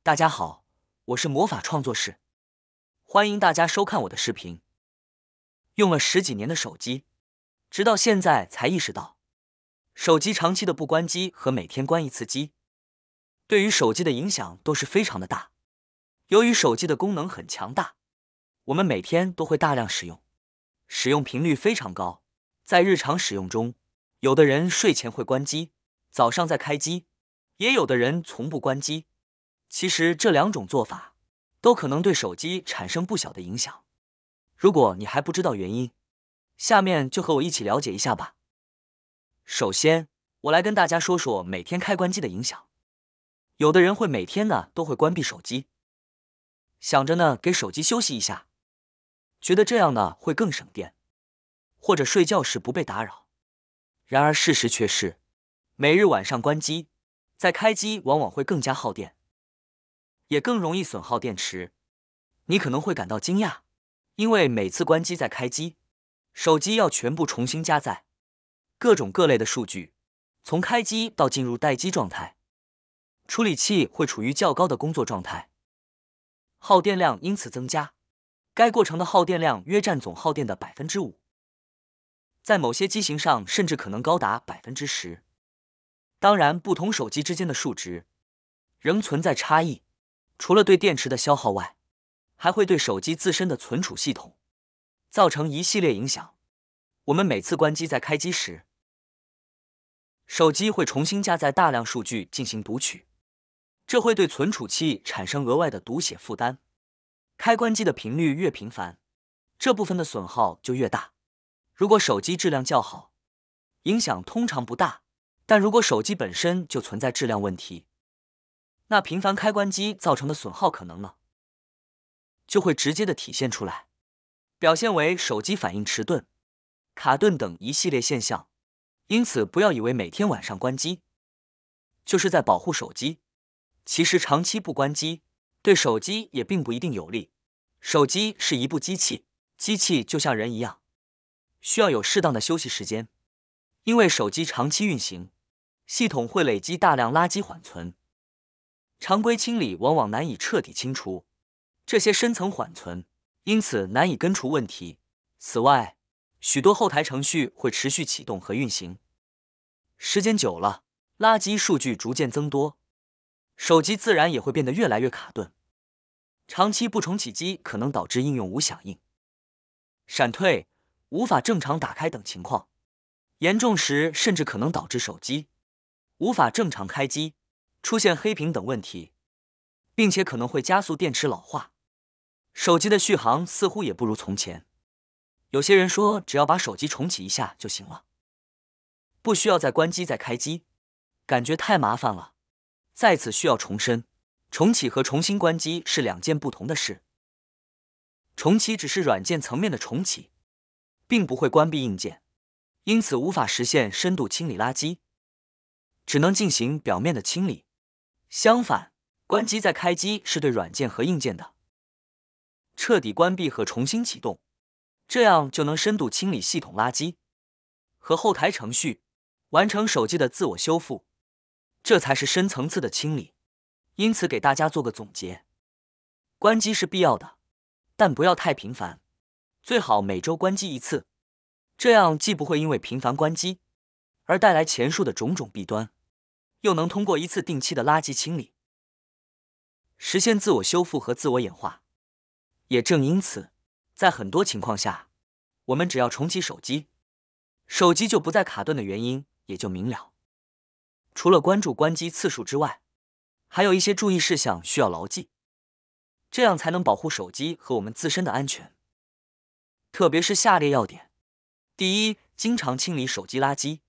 大家好，我是魔法创作室，欢迎大家收看我的视频。用了10几年的手机，直到现在才意识到，手机长期的不关机和每天关一次机，对于手机的影响都是非常的大。由于手机的功能很强大，我们每天都会大量使用，使用频率非常高。在日常使用中，有的人睡前会关机，早上再开机，也有的人从不关机。其实这两种做法都可能对手机产生不小的影响。如果你还不知道原因，下面就和我一起了解一下吧。首先，我来跟大家说说每天开关机的影响。有的人会每天都会关闭手机，想着给手机休息一下，觉得这样会更省电，或者睡觉时不被打扰。然而事实却是，每日晚上关机，再开机往往会更加耗电，也更容易损耗电池。你可能会感到惊讶，因为每次关机再开机，手机要全部重新加载各种各类的数据，从开机到进入待机状态，处理器会处于较高的工作状态，耗电量因此增加。该过程的耗电量约占总耗电的 5%， 在某些机型上甚至可能高达 10%。 当然，不同手机之间的数值仍存在差异，除了对电池的消耗外，还会对手机自身的存储系统造成一系列影响。我们每次关机再开机时，手机会重新加载大量数据进行读取，这会对存储器产生额外的读写负担。开关机的频率越频繁，这部分的损耗就越大。如果手机质量较好，影响通常不大，但如果手机本身就存在质量问题，那频繁开关机造成的损耗可能就会直接的体现出来，表现为手机反应迟钝、卡顿等一系列现象。因此不要以为每天晚上关机就是在保护手机，其实长期不关机对手机也并不一定有利。手机是一部机器，机器就像人一样，需要有适当的休息时间。因为手机长期运行，系统会累积大量垃圾缓存，常规清理往往难以彻底清除这些深层缓存，因此难以根除问题。此外，许多后台程序会持续启动和运行，时间久了，垃圾数据逐渐增多，手机自然也会变得越来越卡顿。长期不重启机可能导致应用无响应、闪退、无法正常打开等情况，严重时甚至可能导致手机无法正常开机，出现黑屏等问题，并且可能会加速电池老化。手机的续航似乎也不如从前。有些人说只要把手机重启一下就行了，不需要再关机再开机，感觉太麻烦了。在此需要重申，重启和重新关机是两件不同的事。重启只是软件层面的重启，并不会关闭硬件，因此无法实现深度清理垃圾，只能进行表面的清理。相反，关机再开机是对软件和硬件的彻底关闭和重新启动，这样就能深度清理系统垃圾和后台程序，完成手机的自我修复，这才是深层次的清理。因此给大家做个总结，关机是必要的，但不要太频繁，最好每周关机一次，这样既不会因为频繁关机而带来前述的种种弊端，又能通过一次定期的垃圾清理，实现自我修复和自我演化。也正因此，在很多情况下，我们只要重启手机，手机就不再卡顿的原因也就明了。除了关注关机次数之外，还有一些注意事项需要牢记，这样才能保护手机和我们自身的安全。特别是下列要点：第一，经常清理手机垃圾。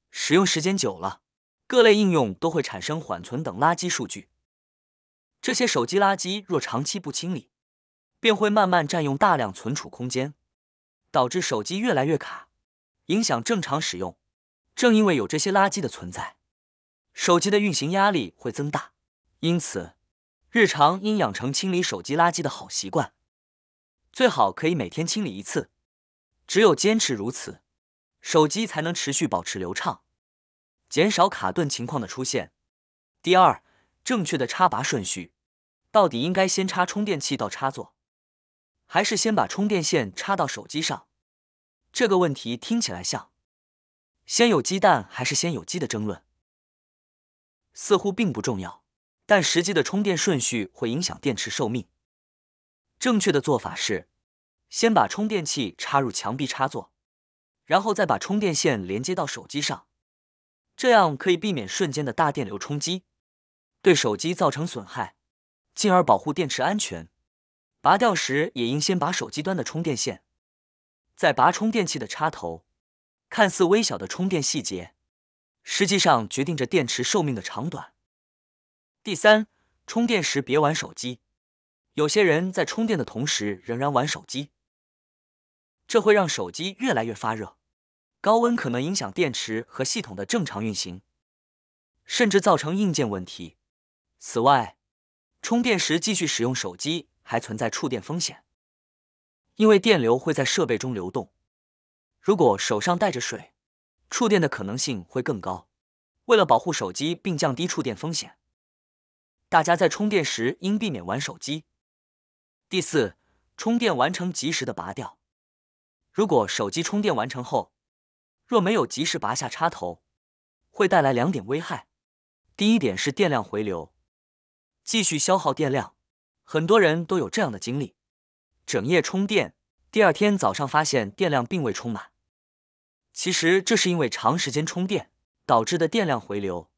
使用时间久了，各类应用都会产生缓存等垃圾数据，这些手机垃圾若长期不清理，便会慢慢占用大量存储空间，导致手机越来越卡，影响正常使用。正因为有这些垃圾的存在，手机的运行压力会增大，因此日常应养成清理手机垃圾的好习惯，最好可以每天清理一次。只有坚持如此，手机才能持续保持流畅，减少卡顿情况的出现。第二，正确的插拔顺序。到底应该先插充电器到插座，还是先把充电线插到手机上？这个问题听起来像先有鸡蛋还是先有鸡的争论，似乎并不重要，但实际的充电顺序会影响电池寿命。正确的做法是，先把充电器插入墙壁插座，然后再把充电线连接到手机上，这样可以避免瞬间的大电流冲击，对手机造成损害，进而保护电池安全。拔掉时也应先拔手机端的充电线，再拔充电器的插头。看似微小的充电细节，实际上决定着电池寿命的长短。第三，充电时别玩手机。有些人在充电的同时仍然玩手机，这会让手机越来越发热，高温可能影响电池和系统的正常运行，甚至造成硬件问题。此外，充电时继续使用手机还存在触电风险，因为电流会在设备中流动，如果手上带着水，触电的可能性会更高。为了保护手机并降低触电风险，大家在充电时应避免玩手机。第四，充电完成及时的拔掉。如果手机充电完成后，若没有及时拔下插头，会带来2点危害。第一点是电量回流，继续消耗电量。很多人都有这样的经历，整夜充电，第二天早上发现电量并未充满。其实这是因为长时间充电导致的电量回流。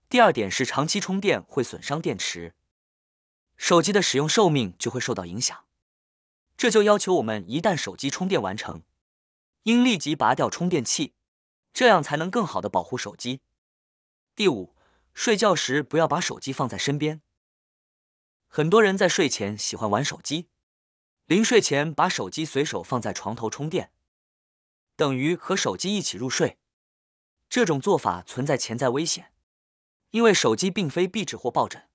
第二点是长期充电会损伤电池，手机的使用寿命就会受到影响。这就要求我们一旦手机充电完成，应立即拔掉充电器，这样才能更好的保护手机。第五，睡觉时不要把手机放在身边。很多人在睡前喜欢玩手机，临睡前把手机随手放在床头充电，等于和手机一起入睡。这种做法存在潜在危险，因为手机并非壁纸或抱枕，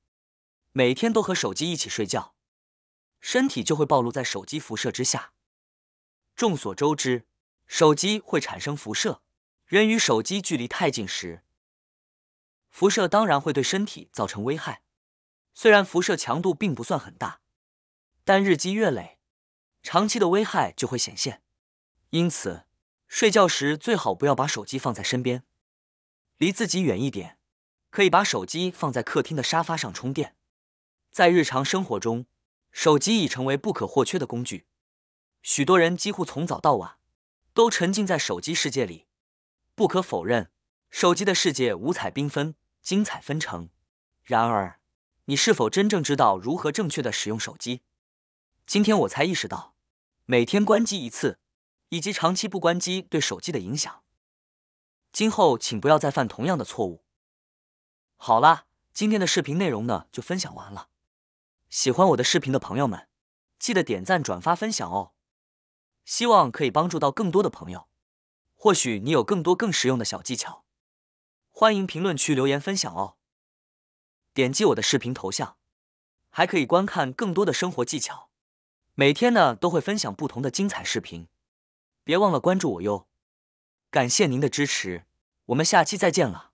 每天都和手机一起睡觉，身体就会暴露在手机辐射之下。众所周知，手机会产生辐射，人与手机距离太近时，辐射当然会对身体造成危害。虽然辐射强度并不算很大，但日积月累，长期的危害就会显现。因此，睡觉时最好不要把手机放在身边，离自己远一点，可以把手机放在客厅的沙发上充电。在日常生活中，手机已成为不可或缺的工具，许多人几乎从早到晚都沉浸在手机世界里。不可否认，手机的世界五彩缤纷，精彩纷呈。然而，你是否真正知道如何正确的使用手机？今天我才意识到，每天关机一次，以及长期不关机对手机的影响。今后请不要再犯同样的错误。好啦，今天的视频内容呢就分享完了。喜欢我的视频的朋友们，记得点赞、转发、分享哦。希望可以帮助到更多的朋友。或许你有更多更实用的小技巧，欢迎评论区留言分享哦。点击我的视频头像，还可以观看更多的生活技巧。每天呢都会分享不同的精彩视频，别忘了关注我哟。感谢您的支持，我们下期再见了。